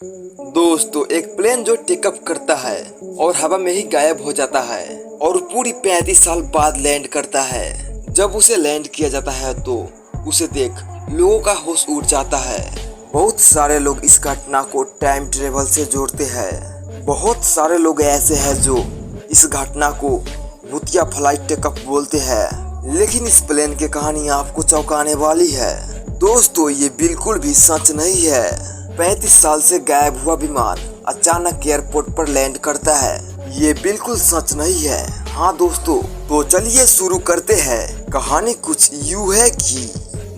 दोस्तों, एक प्लेन जो टेकअप करता है और हवा में ही गायब हो जाता है और पूरी 35 साल बाद लैंड करता है। जब उसे लैंड किया जाता है तो उसे देख लोगों का होश उड़ जाता है। बहुत सारे लोग इस घटना को टाइम ट्रेवल से जोड़ते हैं। बहुत सारे लोग ऐसे हैं जो इस घटना को भूतिया फ्लाइट टेकअप बोलते हैं, लेकिन इस प्लेन की कहानी आपको चौंकाने वाली है। दोस्तों, ये बिल्कुल भी सच नहीं है। 35 साल से गायब हुआ विमान अचानक एयरपोर्ट पर लैंड करता है। ये बिल्कुल सच नहीं है। हाँ दोस्तों, तो चलिए शुरू करते हैं। कहानी कुछ यूं है कि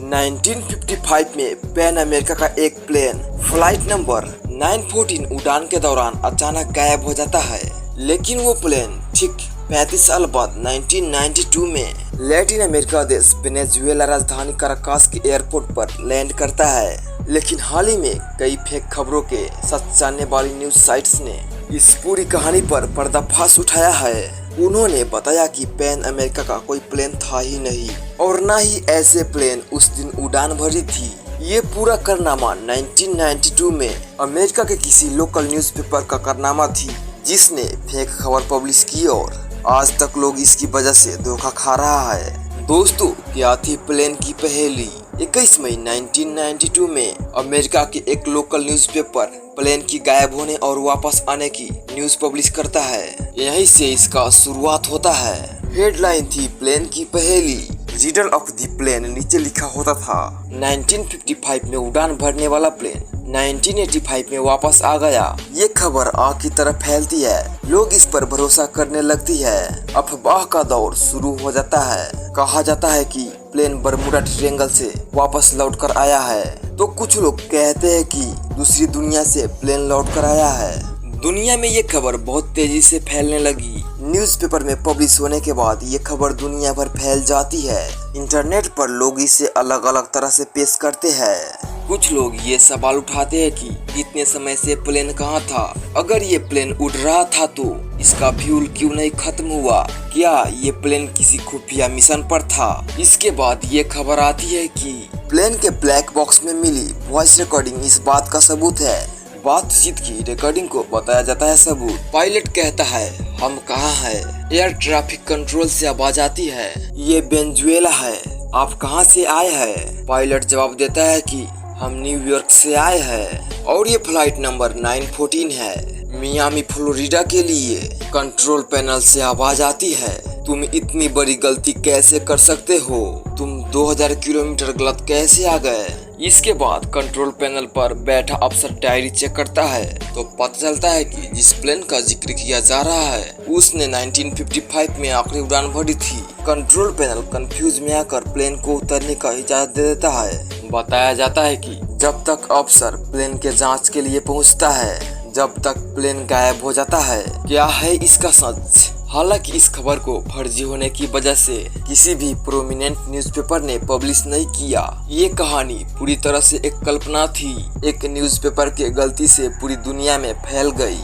1955 में पैन अमेरिका का एक प्लेन फ्लाइट नंबर 914 उड़ान के दौरान अचानक गायब हो जाता है। लेकिन वो प्लेन ठीक 35 साल बाद 1992 में लैटिन अमेरिका देश वेनेजुएला राजधानी काराकास के एयरपोर्ट पर लैंड करता है। लेकिन हाल ही में कई फेक खबरों के सच जानने वाली न्यूज साइट्स ने इस पूरी कहानी पर पर्दाफाश उठाया है। उन्होंने बताया कि पैन अमेरिका का कोई प्लेन था ही नहीं और न ही ऐसे प्लेन उस दिन उड़ान भरी थी। ये पूरा कारनामा 1992 में अमेरिका के किसी लोकल न्यूज़पेपर का कारनामा थी, जिसने फेक खबर पब्लिश की और आज तक लोग इसकी वजह से धोखा खा रहा है। दोस्तों, क्या थी प्लेन की पहेली? 21 मई 1992 में अमेरिका के एक लोकल न्यूज़पेपर प्लेन की गायब होने और वापस आने की न्यूज पब्लिश करता है। यहीं से इसका शुरुआत होता है। हेडलाइन थी प्लेन की पहेली, रिडल ऑफ द प्लेन। नीचे लिखा होता था 1955 में उड़ान भरने वाला प्लेन 1985 में वापस आ गया। ये खबर आग की तरह फैलती है। लोग इस पर भरोसा करने लगती है। अफवाह का दौर शुरू हो जाता है। कहा जाता है कि प्लेन बरमूडा ट्रायंगल से वापस लौट कर आया है, तो कुछ लोग कहते हैं कि दूसरी दुनिया से प्लेन लौट कर आया है। दुनिया में ये खबर बहुत तेजी से फैलने लगी। न्यूज़पेपर में पब्लिश होने के बाद ये खबर दुनिया भर फैल जाती है। इंटरनेट पर लोग इसे अलग अलग तरह से पेश करते हैं। कुछ लोग ये सवाल उठाते हैं कि इतने समय से प्लेन कहाँ था? अगर ये प्लेन उड़ रहा था तो इसका फ्यूल क्यों नहीं खत्म हुआ? क्या ये प्लेन किसी खुफिया मिशन पर था? इसके बाद ये खबर आती है कि प्लेन के ब्लैक बॉक्स में मिली वॉइस रिकॉर्डिंग इस बात का सबूत है। बातचीत की रिकॉर्डिंग को बताया जाता है सबूत। पायलट कहता है, हम कहाँ हैं? एयर ट्रैफिक कंट्रोल से आवाज आती है, ये वेनेजुएला है, आप कहाँ से आए हैं? पायलट जवाब देता है कि हम न्यूयॉर्क से आए हैं और ये फ्लाइट नंबर 914 है, मियामी फ्लोरिडा के लिए। कंट्रोल पैनल से आवाज आती है, तुम इतनी बड़ी गलती कैसे कर सकते हो? तुम 2000 किलोमीटर गलत कैसे आ गए? इसके बाद कंट्रोल पैनल पर बैठा अफसर डायरी चेक करता है तो पता चलता है कि जिस प्लेन का जिक्र किया जा रहा है उसने 1955 में आखिरी उड़ान भरी थी। कंट्रोल पैनल कंफ्यूज में आकर प्लेन को उतरने का इजाजत दे देता है। बताया जाता है कि जब तक अफसर प्लेन के जांच के लिए पहुंचता है, जब तक प्लेन गायब हो जाता है। क्या है इसका सच? हालांकि इस खबर को फर्जी होने की वजह से किसी भी प्रोमिनेंट न्यूज़पेपर ने पब्लिश नहीं किया। ये कहानी पूरी तरह से एक कल्पना थी, एक न्यूज़पेपर के गलती से पूरी दुनिया में फैल गई।